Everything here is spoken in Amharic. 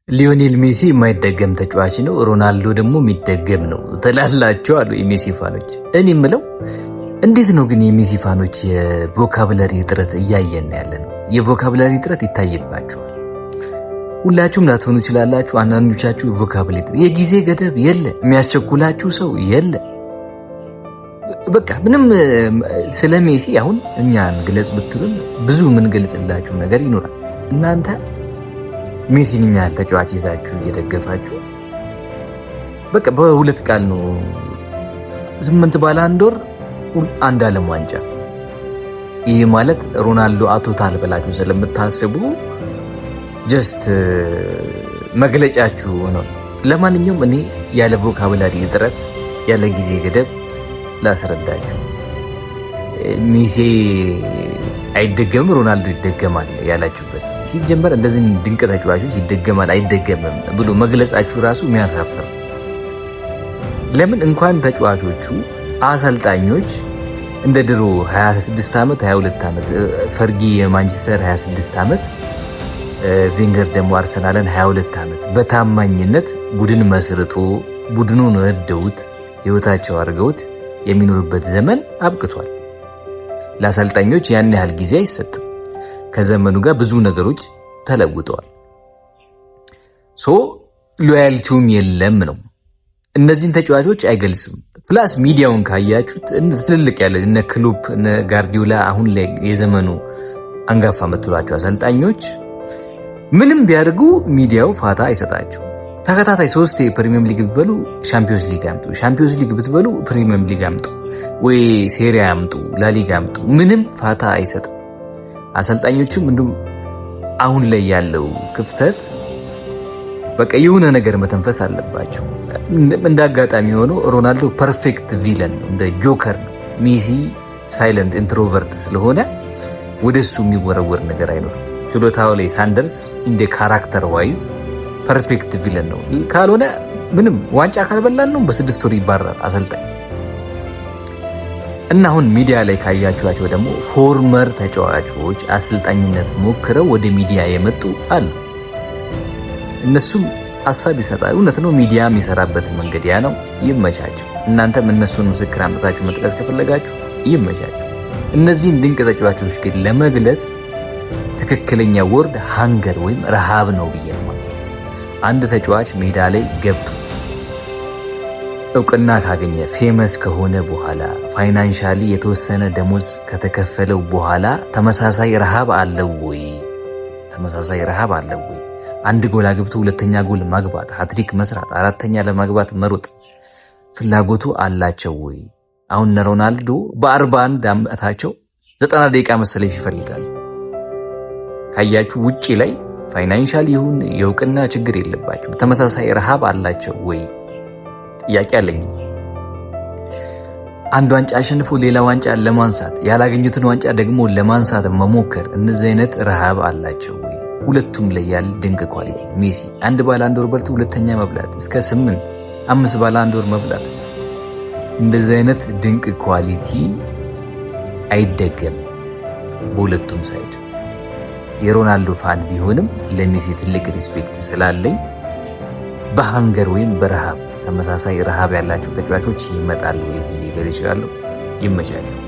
ሊዮኔል ሜሲ የማይደገም ተጫዋች ነው፣ ሮናልዶ ደግሞ የሚደገም ነው ትላላችሁ አሉ የሜሲ ፋኖች። እኔ የምለው እንዴት ነው ግን የሜሲ ፋኖች የቮካብለሪ እጥረት እያየን ያለ ነው? የቮካብለሪ እጥረት ይታይባቸዋል። ሁላችሁም ላትሆኑ ይችላላችሁ። አንዳንዶቻችሁ ቮካብለሪ የጊዜ ገደብ የለ፣ የሚያስቸኩላችሁ ሰው የለ። በቃ ምንም ስለ ሜሲ አሁን እኛን ግለጽ ብትሉን ብዙ ምን ገልጽላችሁ ነገር ይኖራል። እናንተ ሜሲን የሚያህል ተጫዋች ይዛችሁ እየደገፋችሁ በቃ በሁለት ቃል ነው 8 ባላንድ ዶር 1 ዓለም ዋንጫ። ይህ ማለት ሮናልዶ አቶታል ብላችሁ ስለምታስቡ ጀስት መግለጫችሁ ነው። ለማንኛውም እኔ ያለ ቮካብላሪ እጥረት ያለ ጊዜ ገደብ ላስረዳችሁ። ሜሲ አይደገም ሮናልዶ ይደገማል ያላችሁበት ሲጀመር እንደዚህ ድንቅ ተጫዋቾች ይደገማል አይደገምም ብሎ መግለጻችሁ ራሱ የሚያሳፍር። ለምን እንኳን ተጫዋቾቹ አሰልጣኞች እንደ ድሮ 26 ዓመት 22 ዓመት ፈርጊ የማንቸስተር 26 ዓመት ቬንገር ደግሞ አርሰናልን 22 ዓመት በታማኝነት ቡድን መስርቶ ቡድኑን ወደውት ህይወታቸው አድርገውት የሚኖርበት ዘመን አብቅቷል። ለአሰልጣኞች ያን ያህል ጊዜ አይሰጥም። ከዘመኑ ጋር ብዙ ነገሮች ተለውጠዋል። ሎያልቲውም የለም ነው። እነዚህን ተጫዋቾች አይገልጽም። ፕላስ ሚዲያውን ካያችሁት ትልልቅ ያለ እነ ክሎፕ እነ ጋርዲዮላ አሁን ላይ የዘመኑ አንጋፋ የምትሏቸው አሰልጣኞች ምንም ቢያደርጉ ሚዲያው ፋታ አይሰጣቸው። ተከታታይ 3 ፕሪሚየር ሊግ ብትበሉ ሻምፒዮንስ ሊግ አምጡ፣ ሻምፒዮንስ ሊግ ብትበሉ ፕሪሚየር ሊግ አምጡ፣ ወይ ሴሪያ አምጡ፣ ላሊጋ አምጡ፣ ምንም ፋታ አይሰጥም። አሰልጣኞቹም እንዲሁም አሁን ላይ ያለው ክፍተት በቃ የሆነ ነገር መተንፈስ አለባቸው። እንደ አጋጣሚ ሆኖ ሮናልዶ ፐርፌክት ቪለን ነው፣ እንደ ጆከር ነው። ሜሲ ሳይለንት ኢንትሮቨርት ስለሆነ ወደሱ የሚወረወር ነገር አይኖርም። ችሎታው ላይ ሳንደርስ እንደ ካራክተር ዋይዝ ፐርፌክት ቪለን ነው። ካልሆነ ምንም ዋንጫ ካልበላን ነው በ6 ወር ይባረራል አሰልጣኝ። እና አሁን ሚዲያ ላይ ካያችኋቸው ደግሞ ፎርመር ተጫዋቾች አሰልጣኝነት ሞክረው ወደ ሚዲያ የመጡ አሉ። እነሱም ሀሳብ ይሰጣሉ። እውነት ነው፣ ሚዲያ የሚሰራበት መንገድ ያ ነው። ይመቻቸው። እናንተም እነሱን ምስክር አምጥታችሁ መጥቀስ ከፈለጋችሁ ይመቻችሁ። እነዚህን ድንቅ ተጫዋቾች ግን ለመግለጽ ትክክለኛ ወርድ ሃንገር ወይም ረሃብ ነው ብዬ ነው። አንድ ተጫዋች ሜዳ ላይ ገብቶ እውቅና ካገኘ ፌመስ ከሆነ በኋላ ፋይናንሻሊ የተወሰነ ደሞዝ ከተከፈለው በኋላ ተመሳሳይ ረሃብ አለው ወይ? ተመሳሳይ ረሃብ አለው ወይ? አንድ ጎል አግብቶ ሁለተኛ ጎል ማግባት፣ ሃትሪክ መስራት፣ አራተኛ ለማግባት መሮጥ ፍላጎቱ አላቸው ወይ? አሁን ሮናልዶ በ41 ዓመታቸው 90 ደቂቃ መሰለፍ ይፈልጋል። ካያችሁ ውጪ ላይ ፋይናንሻሊ ይሁን የእውቅና ችግር የለባቸው። ተመሳሳይ ረሃብ አላቸው ወይ? ጥያቄ አለኝ። አንድ ዋንጫ አሸንፎ ሌላ ዋንጫ ለማንሳት ያላገኙትን ዋንጫ ደግሞ ለማንሳት መሞከር፣ እነዚህ አይነት ረሃብ አላቸው ወይ? ሁለቱም ላይ ያለ ድንቅ ኳሊቲ ሜሲ 1 ባላንድ ዶር በልቶ ሁለተኛ መብላት እስከ 8 5 ባላንድ ዶር መብላት፣ እንደዚህ አይነት ድንቅ ኳሊቲ አይደገም በሁለቱም ሳይድ። የሮናልዶ ፋን ቢሆንም ለሜሲ ትልቅ ሪስፔክት ስላለኝ በሃንገር ወይም በረሃብ ተመሳሳይ ረሃብ ያላቸው ተጫዋቾች ይመጣሉ ወይ ይችላል። ይመቻችሁ።